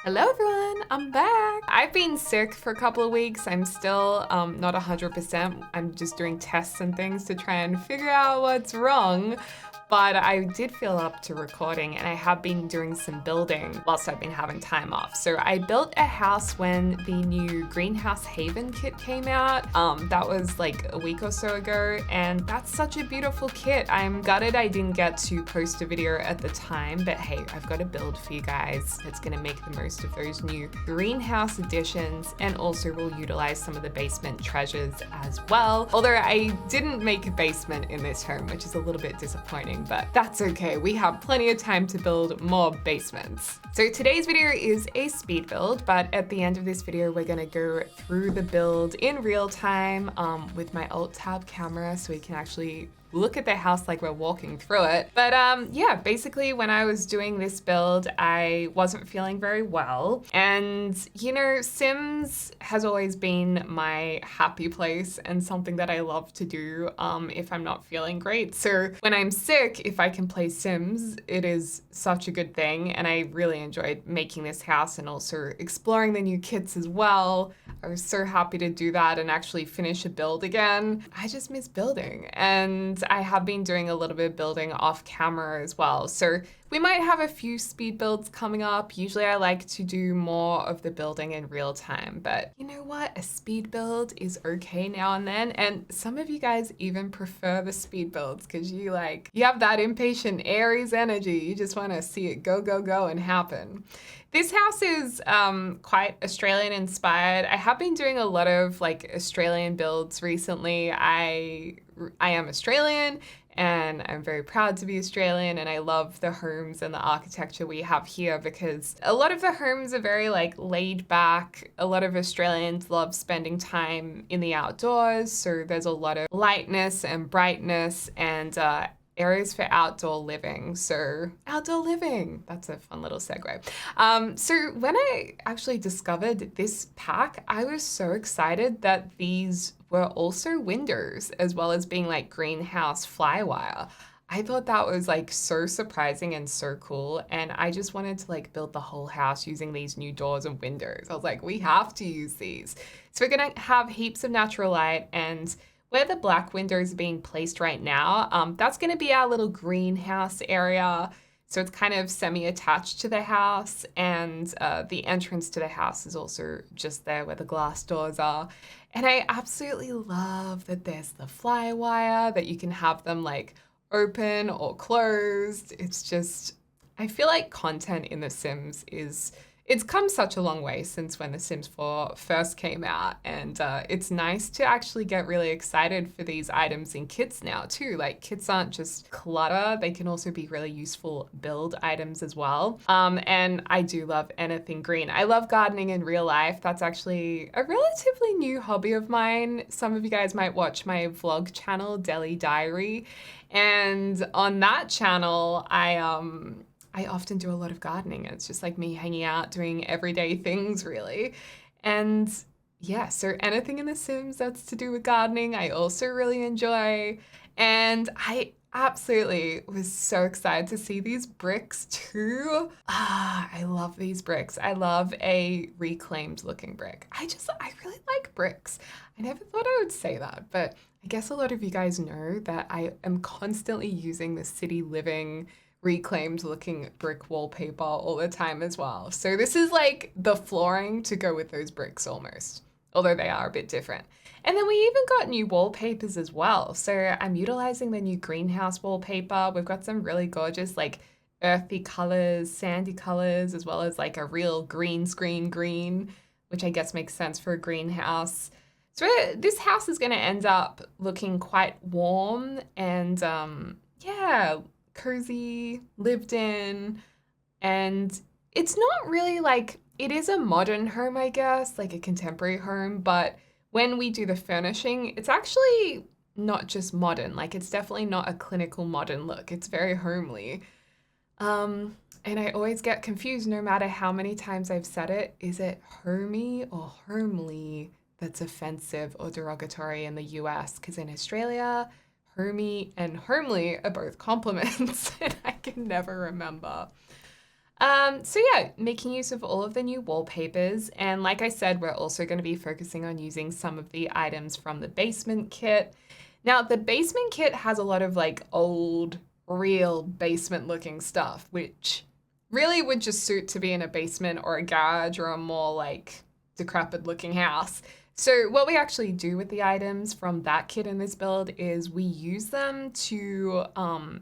Hello everyone, I'm back. I've been sick for a couple of weeks. I'm still not 100%. I'm just doing tests and things to try and figure out what's wrong. But I did feel up to recording and I have been doing some building whilst I've been having time off. So I built a house when the new Greenhouse Haven kit came out. That was like a week or so ago, and that's such a beautiful kit. I'm gutted I didn't get to post a video at the time, but hey, I've got a build for you guys that's gonna make the most of those new greenhouse additions, and also will utilize some of the basement treasures as well. Although I didn't make a basement in this home, which is a little bit disappointing, but that's okay. We have plenty of time to build more basements. So today's video is a speed build, but at the end of this video, we're gonna go through the build in real time with my Alt-Tab camera so we can actually look at the house like we're walking through it. But yeah, basically when I was doing this build, I wasn't feeling very well. And you know, Sims has always been my happy place and something that I love to do if I'm not feeling great. So when I'm sick, if I can play Sims, it is such a good thing. And I really enjoyed making this house and also exploring the new kits as well. I was so happy to do that and actually finish a build again. I just miss building, and I have been doing a little bit of building off camera as well. So we might have a few speed builds coming up. Usually I like to do more of the building in real time, but you know what? A speed build is okay now and then. And some of you guys even prefer the speed builds because you have that impatient Aries energy. You just want to see it go, go, go and happen. This house is quite Australian inspired. I have been doing a lot of like Australian builds recently. I am Australian and I'm very proud to be Australian, and I love the homes and the architecture we have here because a lot of the homes are very like laid back. A lot of Australians love spending time in the outdoors, so there's a lot of lightness and brightness and areas for outdoor living. So outdoor living, that's a fun little segue. So when I actually discovered this pack, I was so excited that these were also windows as well as being like greenhouse flywire. I thought that was like so surprising and so cool. And I just wanted to like build the whole house using these new doors and windows. I was like, we have to use these. So we're gonna have heaps of natural light, and where the black windows are being placed right now, that's gonna be our little greenhouse area. So it's kind of semi-attached to the house, and the entrance to the house is also just there where the glass doors are. And I absolutely love that there's the fly wire, that you can have them like open or closed. It's just, I feel like content in The Sims it's come such a long way since when The Sims 4 first came out, and it's nice to actually get really excited for these items in kits now too. Like, kits aren't just clutter, they can also be really useful build items as well. And I do love anything green. I love gardening in real life. That's actually a relatively new hobby of mine. Some of you guys might watch my vlog channel, Deli Diary, and on that channel, I often do a lot of gardening. It's just like me hanging out, doing everyday things really. And yeah, so anything in The Sims that's to do with gardening, I also really enjoy. And I absolutely was so excited to see these bricks too. I love these bricks. I love a reclaimed looking brick. I really like bricks. I never thought I would say that, but I guess a lot of you guys know that I am constantly using the city living reclaimed looking brick wallpaper all the time as well. So this is like the flooring to go with those bricks almost, although they are a bit different. And then we even got new wallpapers as well. So I'm utilizing the new greenhouse wallpaper. We've got some really gorgeous like earthy colors, sandy colors, as well as like a real green screen green, which I guess makes sense for a greenhouse. So this house is going to end up looking quite warm and yeah, cozy, lived in, and it's not really like, it is a modern home, I guess, like a contemporary home, but when we do the furnishing, it's actually not just modern, like it's definitely not a clinical modern look. It's very homely. And I always get confused no matter how many times I've said it. Is it homey or homely that's offensive or derogatory in the US? Because in Australia, homey and homely are both compliments, and I can never remember. So yeah, making use of all of the new wallpapers. And like I said, we're also going to be focusing on using some of the items from the basement kit. Now, the basement kit has a lot of like old, real basement looking stuff, which really would just suit to be in a basement or a garage or a more like decrepit looking house. So what we actually do with the items from that kit in this build is we use them to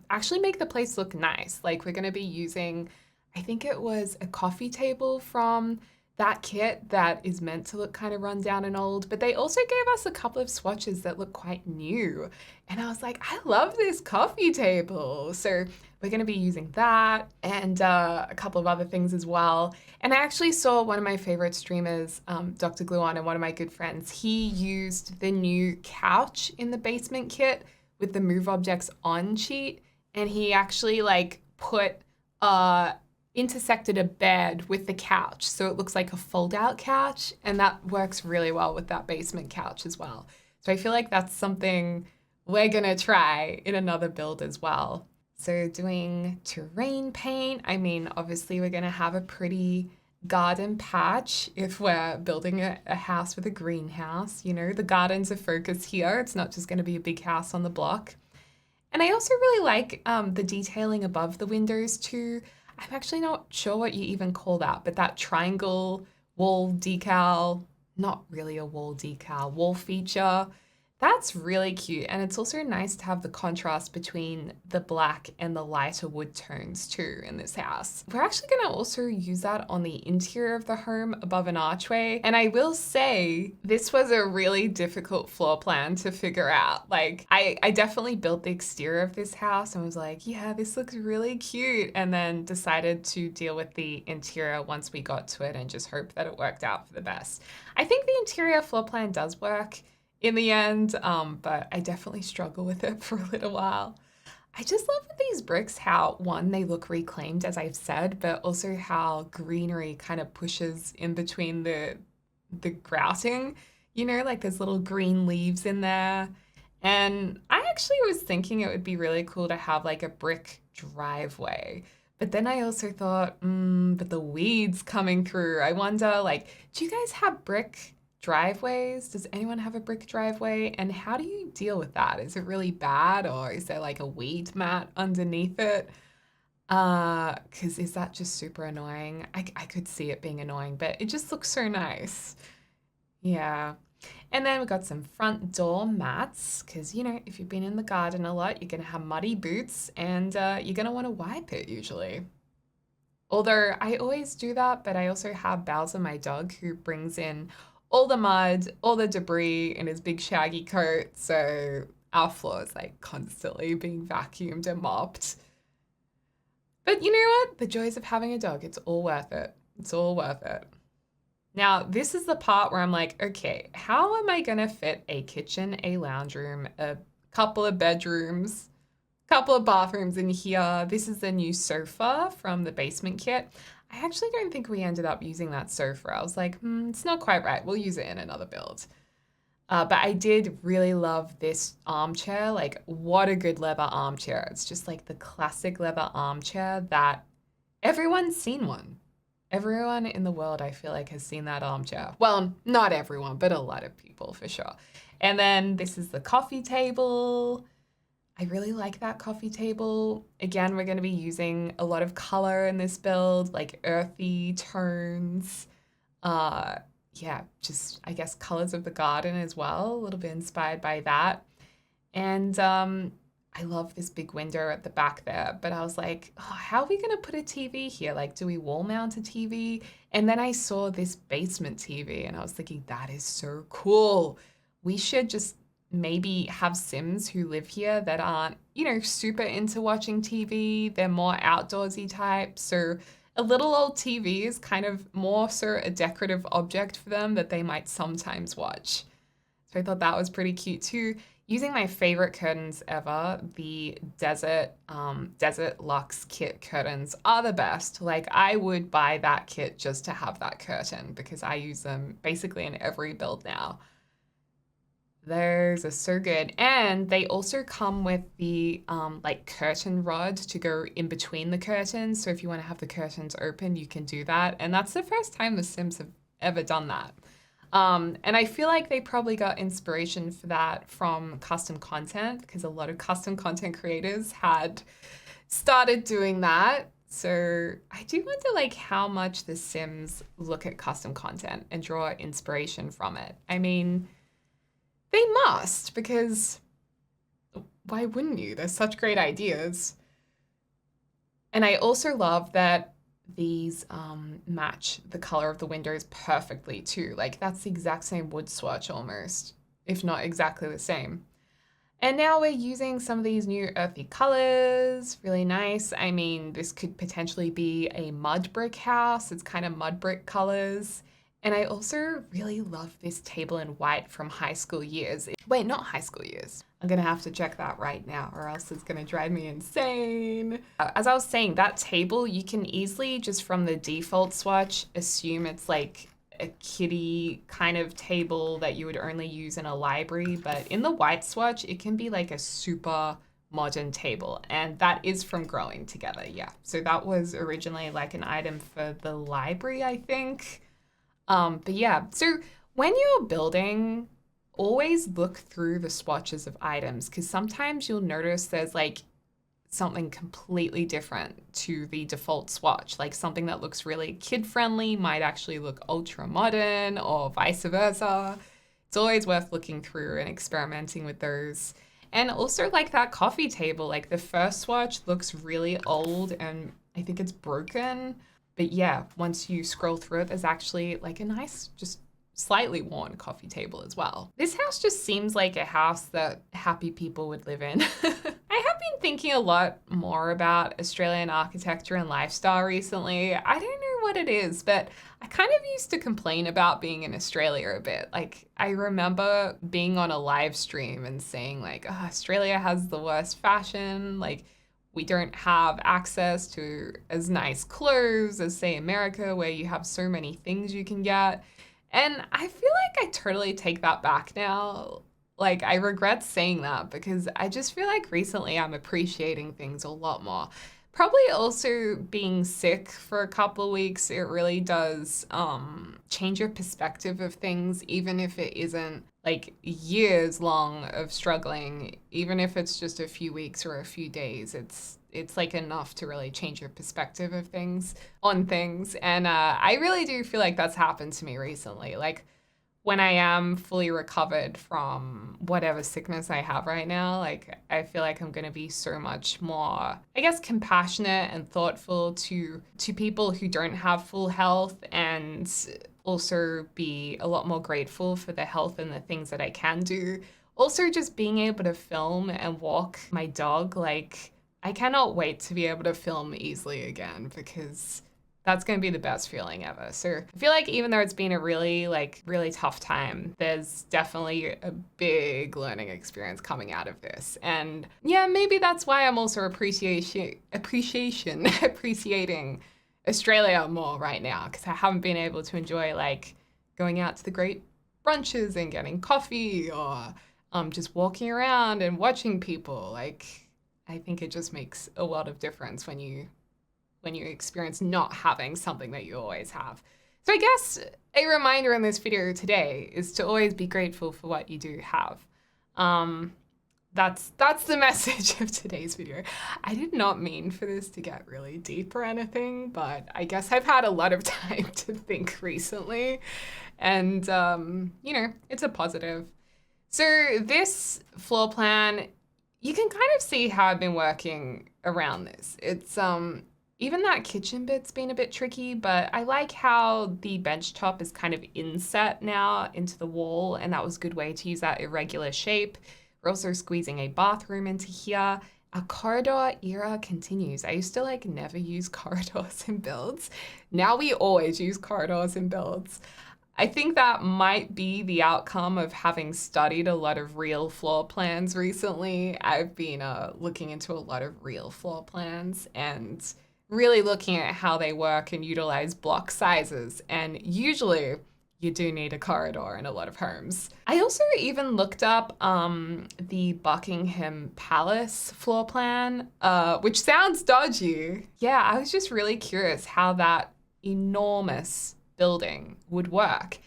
actually make the place look nice. Like we're going to be using, I think it was a coffee table from that kit that is meant to look kind of run down and old, but they also gave us a couple of swatches that look quite new. And I was like, I love this coffee table. So we're going to be using that and a couple of other things as well. And I actually saw one of my favorite streamers, Dr. Gluon, and one of my good friends. He used the new couch in the basement kit with the move objects on cheat. And he actually like put intersected a bed with the couch. So it looks like a fold out couch. And that works really well with that basement couch as well. So I feel like that's something we're gonna try in another build as well. So doing terrain paint, I mean, obviously we're gonna have a pretty garden patch if we're building a house with a greenhouse. You know, the garden's a focus here. It's not just gonna be a big house on the block. And I also really like the detailing above the windows too. I'm actually not sure what you even call that, but that triangle wall decal, not really a wall decal, wall feature, that's really cute. And it's also nice to have the contrast between the black and the lighter wood tones too in this house. We're actually gonna also use that on the interior of the home above an archway. And I will say, this was a really difficult floor plan to figure out. Like, I definitely built the exterior of this house and was like, yeah, this looks really cute. And then decided to deal with the interior once we got to it and just hope that it worked out for the best. I think the interior floor plan does work in the end, but I definitely struggle with it for a little while. I just love with these bricks how, one, they look reclaimed, as I've said, but also how greenery kind of pushes in between the grouting, you know, like there's little green leaves in there. And I actually was thinking it would be really cool to have like a brick driveway. But then I also thought, but the weeds coming through, I wonder, like, do you guys have brick driveways? Does anyone have a brick driveway? And how do you deal with that? Is it really bad or is there like a weed mat underneath it? Because is that just super annoying? I could see it being annoying, but it just looks so nice. Yeah. And then we've got some front door mats because, you know, if you've been in the garden a lot, you're going to have muddy boots and you're going to want to wipe it usually. Although I always do that, but I also have Bowser, my dog, who brings in all the mud, all the debris in his big shaggy coat. So our floor is like constantly being vacuumed and mopped. But you know what? The joys of having a dog, it's all worth it. It's all worth it. Now, this is the part where I'm like, okay, how am I gonna fit a kitchen, a lounge room, a couple of bedrooms, couple of bathrooms in here? This is the new sofa from the basement kit. I actually don't think we ended up using that sofa. I was like, it's not quite right. We'll use it in another build. But I did really love this armchair. Like, what a good leather armchair. It's just like the classic leather armchair that everyone's seen one. Everyone in the world, I feel like, has seen that armchair. Well, not everyone, but a lot of people for sure. And then this is the coffee table. I really like that coffee table. Again, we're going to be using a lot of color in this build, like earthy tones. Yeah, just, I guess, colors of the garden as well, a little bit inspired by that. And I love this big window at the back there, but I was like, oh, how are we going to put a TV here? Like, do we wall mount a TV? And then I saw this basement TV and I was thinking, that is so cool. We should just maybe have Sims who live here that aren't, you know, super into watching TV. They're more outdoorsy type. So a little old TV is kind of more so a decorative object for them that they might sometimes watch. So I thought that was pretty cute too. Using my favorite curtains ever, the Desert Luxe kit curtains are the best. Like, I would buy that kit just to have that curtain because I use them basically in every build now. Those are so good. And they also come with the like curtain rod to go in between the curtains. So if you want to have the curtains open, you can do that. And that's the first time The Sims have ever done that. And I feel like they probably got inspiration for that from custom content because a lot of custom content creators had started doing that. So I do wonder like how much The Sims look at custom content and draw inspiration from it. I mean, they must, because why wouldn't you? They're such great ideas. And I also love that these match the color of the windows perfectly too. Like that's the exact same wood swatch almost, if not exactly the same. And now we're using some of these new earthy colors, really nice. I mean, this could potentially be a mud brick house. It's kind of mud brick colors. And I also really love this table in white from high school years. Wait, not high school years. I'm gonna have to check that right now or else it's gonna drive me insane. As I was saying, that table, you can easily just from the default swatch assume it's like a kiddie kind of table that you would only use in a library, but in the white swatch, it can be like a super modern table, and that is from Growing Together, yeah. So that was originally like an item for the library, I think. But yeah, so when you're building, always look through the swatches of items because sometimes you'll notice there's like something completely different to the default swatch. Like something that looks really kid-friendly might actually look ultra modern or vice versa. It's always worth looking through and experimenting with those. And also like that coffee table, like the first swatch looks really old and I think it's broken. But yeah, once you scroll through it, there's actually like a nice, just slightly worn coffee table as well. This house just seems like a house that happy people would live in. I have been thinking a lot more about Australian architecture and lifestyle recently. I don't know what it is, but I kind of used to complain about being in Australia a bit. Like I remember being on a live stream and saying like, oh, Australia has the worst fashion. Like we don't have access to as nice clothes as, say, America, where you have so many things you can get. And I feel like I totally take that back now. Like, I regret saying that because I just feel like recently I'm appreciating things a lot more. Probably also being sick for a couple of weeks, it really does change your perspective of things, even if it isn't like years long of struggling, even if it's just a few weeks or a few days, it's like enough to really change your perspective of things on things. And I really do feel like that's happened to me recently. Like when I am fully recovered from whatever sickness I have right now, like I feel like I'm gonna be so much more, I guess, compassionate and thoughtful to people who don't have full health, and also be a lot more grateful for the health and the things that I can do. Also just being able to film and walk my dog, like I cannot wait to be able to film easily again because that's going to be the best feeling ever. So I feel like even though it's been a really tough time, there's definitely a big learning experience coming out of this. And yeah, maybe that's why I'm also appreciating Australia more right now, because I haven't been able to enjoy like going out to the great brunches and getting coffee or just walking around and watching people. Like I think it just makes a lot of difference when you experience not having something that you always have. So I guess a reminder in this video today is to always be grateful for what you do have. That's the message of today's video. I did not mean for this to get really deep or anything, but I guess I've had a lot of time to think recently, and you know, it's a positive. So this floor plan, you can kind of see how I've been working around this. It's even that kitchen bit's been a bit tricky, but I like how the bench top is kind of inset now into the wall, and that was a good way to use that irregular shape. We're also squeezing a bathroom into here. Our corridor era continues. I used to like never use corridors in builds. Now we always use corridors in builds. I think that might be the outcome of having studied a lot of real floor plans recently. I've been looking into a lot of real floor plans and really looking at how they work and utilize block sizes. And usually you do need a corridor in a lot of homes. I also even looked up the Buckingham Palace floor plan, which sounds dodgy. Yeah, I was just really curious how that enormous building would work.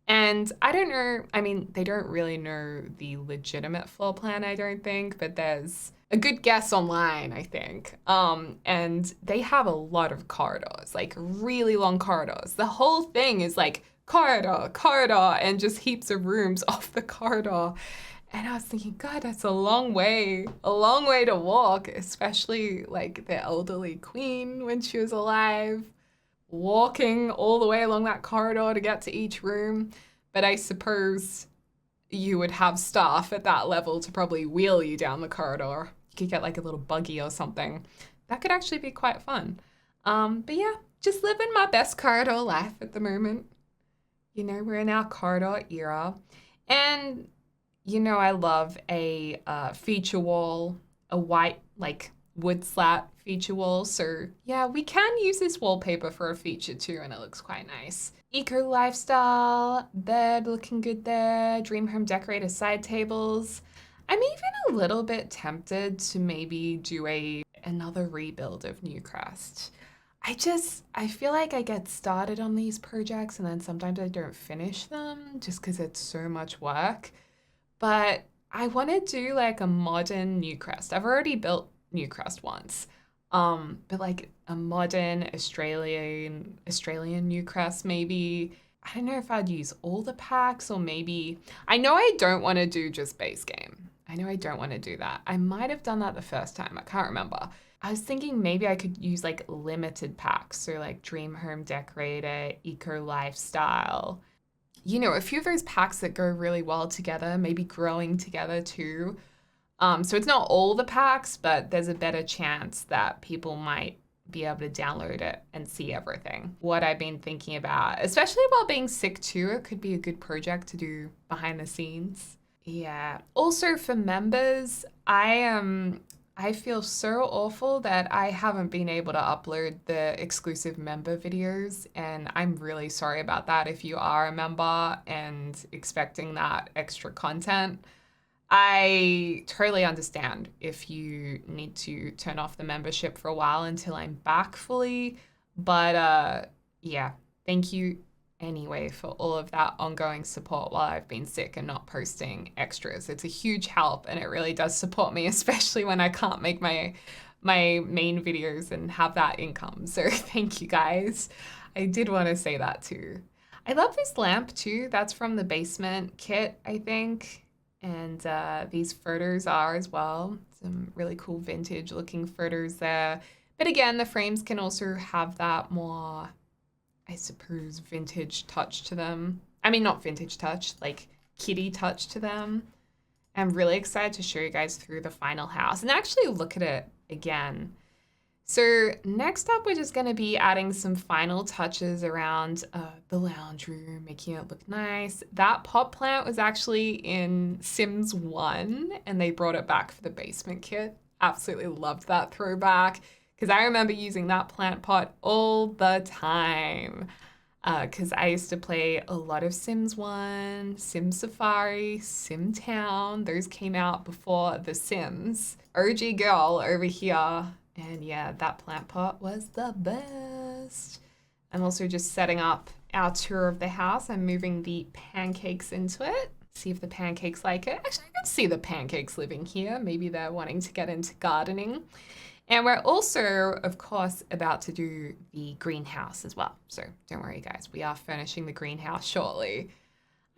And I don't know, I mean, they don't really know the legitimate floor plan, I don't think, but there's a good guess online, I think. And they have a lot of corridors, like really long corridors. The whole thing is like corridor, and just heaps of rooms off the corridor. And I was thinking, God, that's a long way to walk, especially like the elderly queen when she was alive, walking all the way along that corridor to get to each room. But I suppose you would have staff at that level to probably wheel you down the corridor. You could get like a little buggy or something. That could actually be quite fun. But yeah, just living my best corridor life at the moment. You know, we're in our corridor era. And, you know, I love a feature wall, a white, like, wood slat feature wall. So yeah, we can use this wallpaper for a feature too, and it looks quite nice. Eco lifestyle, bed looking good there, dream home decorator side tables. I'm even a little bit tempted to maybe do another rebuild of Newcrest. I feel like I get started on these projects and then sometimes I don't finish them just because it's so much work. But I want to do like a modern Newcrest. I've already built Newcrest once, but like a modern Australian Newcrest maybe. I don't know if I'd use all the packs or maybe, I know I don't want to do just base game. I know I don't want to do that. I might have done that the first time. I can't remember. I was thinking maybe I could use like limited packs, so like Dream Home Decorator, Eco Lifestyle. You know, a few of those packs that go really well together, maybe growing together too. So it's not all the packs, but there's a better chance that people might be able to download it and see everything. What I've been thinking about, especially while being sick too, it could be a good project to do behind the scenes. Yeah. Also for members, I feel so awful that I haven't been able to upload the exclusive member videos, and I'm really sorry about that if you are a member and expecting that extra content. I totally understand if you need to turn off the membership for a while until I'm back fully, but yeah, thank you anyway for all of that ongoing support while I've been sick and not posting extras. It's a huge help and it really does support me, especially when I can't make my main videos and have that income. So thank you guys. I did want to say that too. I love this lamp too. That's from the basement kit, I think. And these photos are as well. Some really cool vintage looking photos there. But again, the frames can also have that more, I suppose, vintage touch to them. I mean, not vintage touch, like kitty touch to them. I'm really excited to show you guys through the final house and actually look at it again. So next up, we're just gonna be adding some final touches around the lounge room, making it look nice. That pot plant was actually in Sims 1 and they brought it back for the basement kit. Absolutely loved that throwback because I remember using that plant pot all the time because I used to play a lot of Sims 1, Sim Safari, Sim Town. Those came out before The Sims. OG girl over here. And yeah, that plant pot was the best. I'm also just setting up our tour of the house. I'm moving the pancakes into it. See if the pancakes like it. Actually, I can see the pancakes living here. Maybe they're wanting to get into gardening. And we're also, of course, about to do the greenhouse as well. So don't worry, guys. We are furnishing the greenhouse shortly.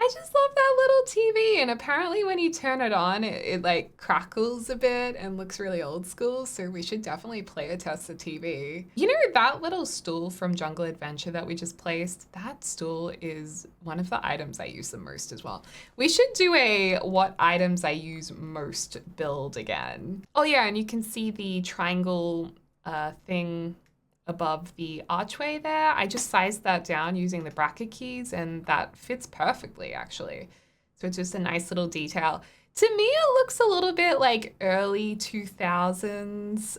I just love that little TV, and apparently when you turn it on, it like crackles a bit and looks really old school, so we should definitely play test the TV. You know that little stool from Jungle Adventure that we just placed? That stool is one of the items I use the most as well. We should do a what items I use most build again. Oh yeah, and you can see the triangle thing above the archway there. I just sized that down using the bracket keys and that fits perfectly actually. So it's just a nice little detail. To me, it looks a little bit like early 2000s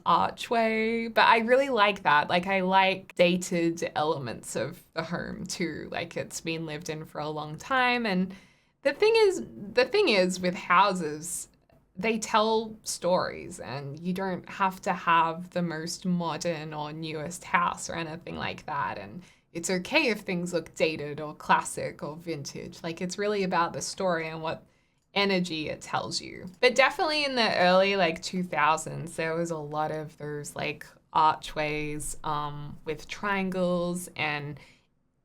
archway, but I really like that. Like, I like dated elements of the home too. Like, it's been lived in for a long time. And the thing is with houses, they tell stories, and you don't have to have the most modern or newest house or anything like that. And it's okay if things look dated or classic or vintage. Like, it's really about the story and what energy it tells you. But definitely in the early like 2000s, there was a lot of those like archways with triangles and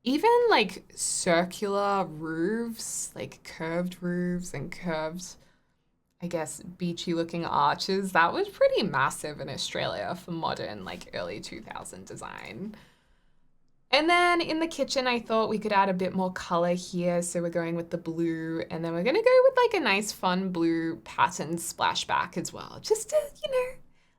even like circular roofs, like curved roofs and curved, I guess, beachy looking arches. That was pretty massive in Australia for modern, like early 2000 design. And then in the kitchen, I thought we could add a bit more color here. So we're going with the blue, and then we're gonna go with like a nice fun blue pattern splashback as well. Just to,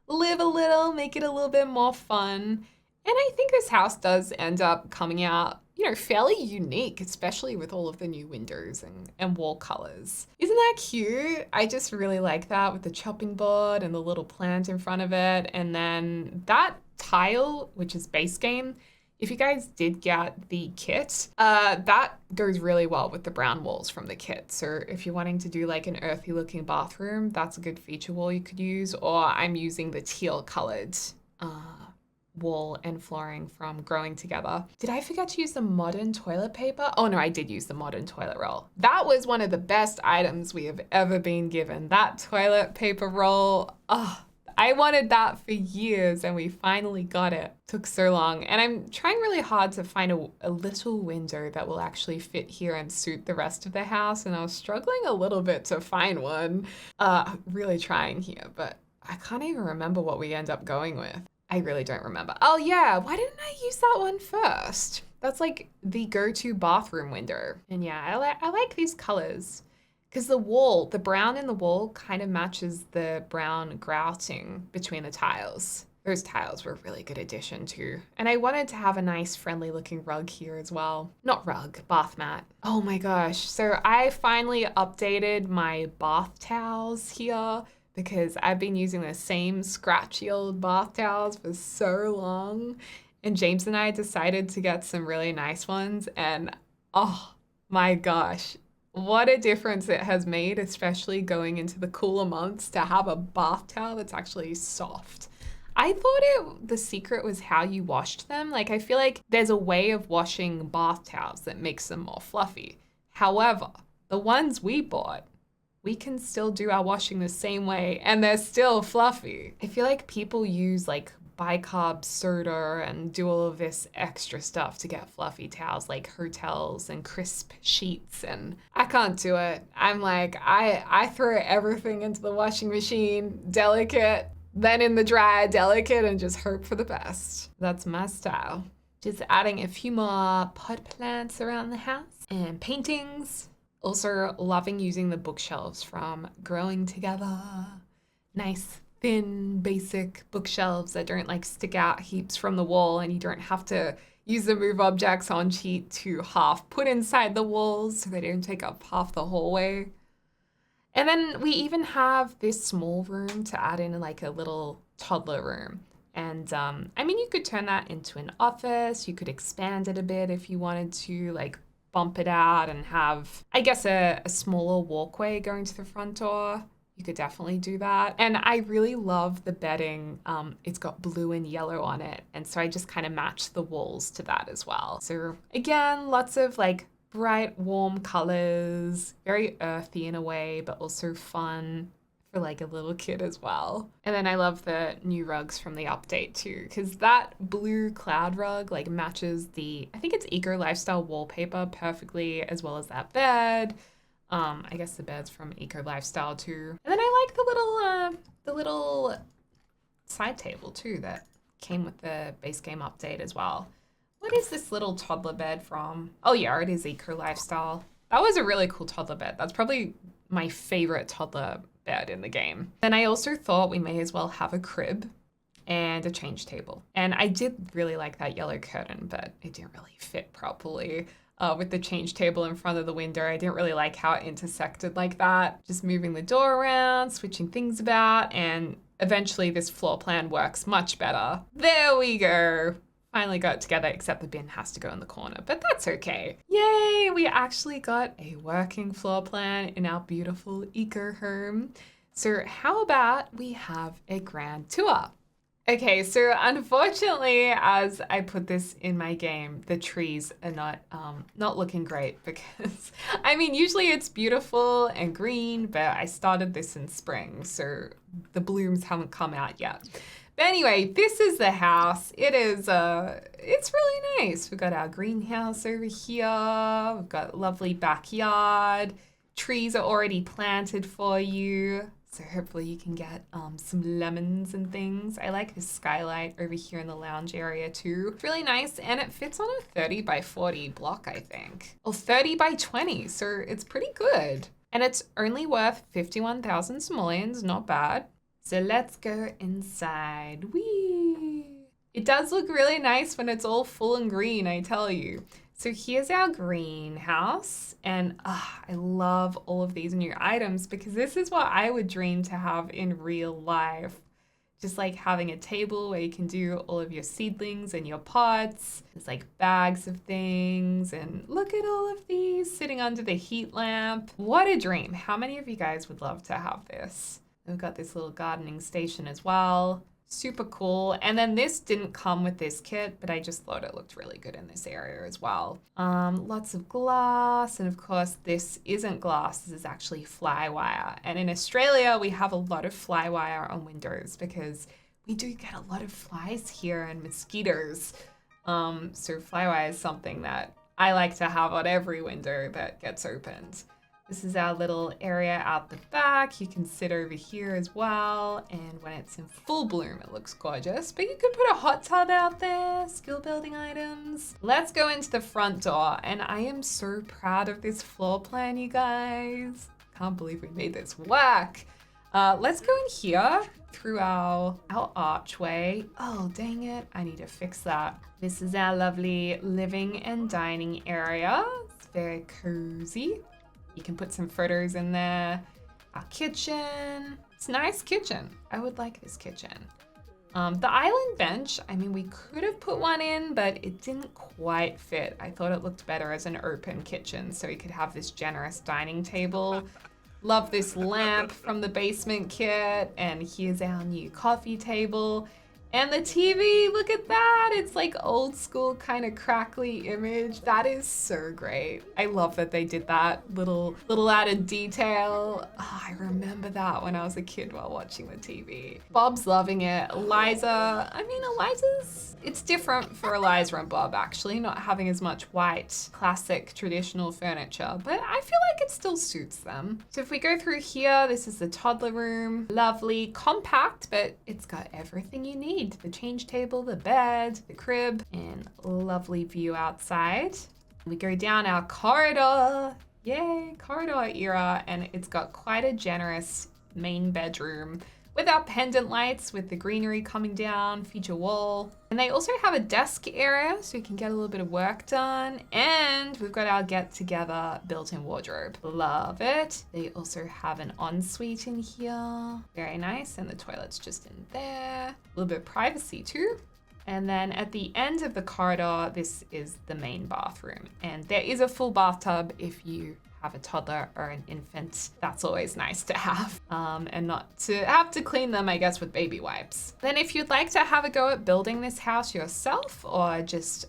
live a little, make it a little bit more fun. And I think this house does end up coming out, fairly unique, especially with all of the new windows and wall colors. Isn't that cute? I just really like that with the chopping board and the little plant in front of it. And then that tile, which is base game, if you guys did get the kit, that goes really well with the brown walls from the kit. So if you're wanting to do like an earthy looking bathroom, that's a good feature wall you could use. Or I'm using the teal colored wall and flooring from Growing Together. Did I forget to use the modern toilet paper? Oh no, I did use the modern toilet roll. That was one of the best items we have ever been given. That toilet paper roll, oh, I wanted that for years and we finally got it. Took so long. And I'm trying really hard to find a little window that will actually fit here and suit the rest of the house. And I was struggling a little bit to find one. Really trying here, but I can't even remember what we end up going with. I really don't remember. Oh yeah, why didn't I use that one first? That's like the go-to bathroom window. And yeah, I like these colors. Because the brown in the wall kind of matches the brown grouting between the tiles. Those tiles were a really good addition too. And I wanted to have a nice friendly looking rug here as well. Not rug, bath mat. Oh my gosh. So I finally updated my bath towels here because I've been using the same scratchy old bath towels for so long. And James and I decided to get some really nice ones. And oh my gosh, what a difference it has made, especially going into the cooler months, to have a bath towel that's actually soft. I thought the secret was how you washed them. Like, I feel like there's a way of washing bath towels that makes them more fluffy. However, the ones we bought, we can still do our washing the same way and they're still fluffy. I feel like people use like bicarb soda and do all of this extra stuff to get fluffy towels like hotels and crisp sheets, and I can't do it. I'm like, I throw everything into the washing machine, delicate, then in the dryer, delicate, and just hope for the best. That's my style. Just adding a few more pot plants around the house and paintings. Also loving using the bookshelves from Growing Together. Nice, thin, basic bookshelves that don't like stick out heaps from the wall, and you don't have to use the Move Objects on sheet to half put inside the walls so they don't take up half the hallway. And then we even have this small room to add in like a little toddler room. And I mean, you could turn that into an office. You could expand it a bit if you wanted to, like bump it out and have, I guess, a smaller walkway going to the front door. You could definitely do that. And I really love the bedding. It's got blue and yellow on it. And so I just kind of matched the walls to that as well. So again, lots of like bright, warm colors, very earthy in a way, but also fun for like a little kid as well. And then I love the new rugs from the update too, because that blue cloud rug like matches the, I think it's Eco Lifestyle wallpaper perfectly, as well as that bed. I guess the bed's from Eco Lifestyle too. And then I like the little side table too that came with the base game update as well. What is this little toddler bed from? Oh yeah, it is Eco Lifestyle. That was a really cool toddler bed. That's probably my favorite toddler bed in the game. Then I also thought we may as well have a crib. and a change table. And I did really like that yellow curtain, but it didn't really fit properly. With the change table in front of the window, I didn't really like how it intersected like that. Just moving the door around, switching things about, and eventually this floor plan works much better. There we go. Finally got it together, except the bin has to go in the corner, but that's okay. Yay, we actually got a working floor plan in our beautiful eco home. So how about we have a grand tour? Okay, so unfortunately, as I put this in my game, the trees are not looking great because, I mean, usually it's beautiful and green, but I started this in spring, so the blooms haven't come out yet. But anyway, this is the house. It's really nice. We've got our greenhouse over here. We've got a lovely backyard. Trees are already planted for you. So hopefully you can get some lemons and things. I like this skylight over here in the lounge area too. It's really nice, and it fits on a 30 by 40 block, I think. Or 30 by 20, so it's pretty good. And it's only worth 51,000 simoleons, not bad. So let's go inside. Whee! It does look really nice when it's all full and green, I tell you. So here's our greenhouse, and I love all of these new items because this is what I would dream to have in real life. Just like having a table where you can do all of your seedlings and your pots. There's like bags of things, and look at all of these sitting under the heat lamp. What a dream. How many of you guys would love to have this? We've got this little gardening station as well. Super cool. And then this didn't come with this kit, but I just thought it looked really good in this area as well. Lots of glass. And of course, this isn't glass. This is actually fly wire. And in Australia, we have a lot of fly wire on windows because we do get a lot of flies here and mosquitoes. So fly wire is something that I like to have on every window that gets opened. This is our little area out the back. You can sit over here as well. And when it's in full bloom, it looks gorgeous. But you could put a hot tub out there, skill building items. Let's go into the front door. And I am so proud of this floor plan, you guys. Can't believe we made this work. Let's go in here through our archway. Oh, dang it. I need to fix that. This is our lovely living and dining area. It's very cozy. You can put some photos in there. Our kitchen. It's a nice kitchen. I would like this kitchen. The island bench, I mean, we could have put one in, but it didn't quite fit. I thought it looked better as an open kitchen, so we could have this generous dining table. Love this lamp from the basement kit. And here's our new coffee table. And the TV, look at that. It's like old school kind of crackly image. That is so great. I love that they did that little added detail. Oh, I remember that when I was a kid while watching the TV. Bob's loving it. Eliza's, it's different for Eliza and Bob actually, not having as much white, classic, traditional furniture, but I feel like it still suits them. So if we go through here, this is the toddler room. Lovely, compact, but it's got everything you need. The change table, the bed, the crib, and lovely view outside. We go down our corridor. Yay, corridor era. And it's got quite a generous main bedroom with our pendant lights with the greenery coming down, feature wall. And they also have a desk area so you can get a little bit of work done. And we've got our get together built-in wardrobe. Love it. They also have an ensuite in here. Very nice. And the toilet's just in there. A little bit of privacy too. And then at the end of the corridor, this is the main bathroom. And there is a full bathtub if you have a toddler or an infant. That's always nice to have, and not to have to clean them, I guess, with baby wipes. Then if you'd like to have a go at building this house yourself or just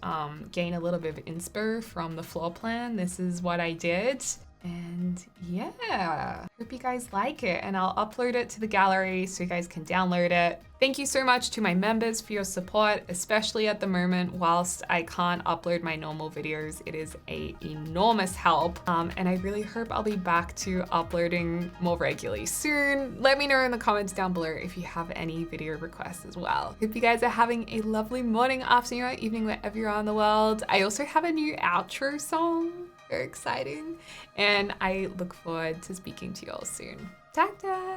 gain a little bit of inspo from the floor plan, this is what I did. And yeah, hope you guys like it, and I'll upload it to the gallery so you guys can download it. Thank you so much to my members for your support, especially at the moment whilst I can't upload my normal videos. It is an enormous help, and I really hope I'll be back to uploading more regularly soon. Let me know in the comments down below if you have any video requests as well. Hope you guys are having a lovely morning, afternoon, or evening wherever you are in the world. I also have a new outro song. Very exciting. And I look forward to speaking to you all soon. Ta-ta!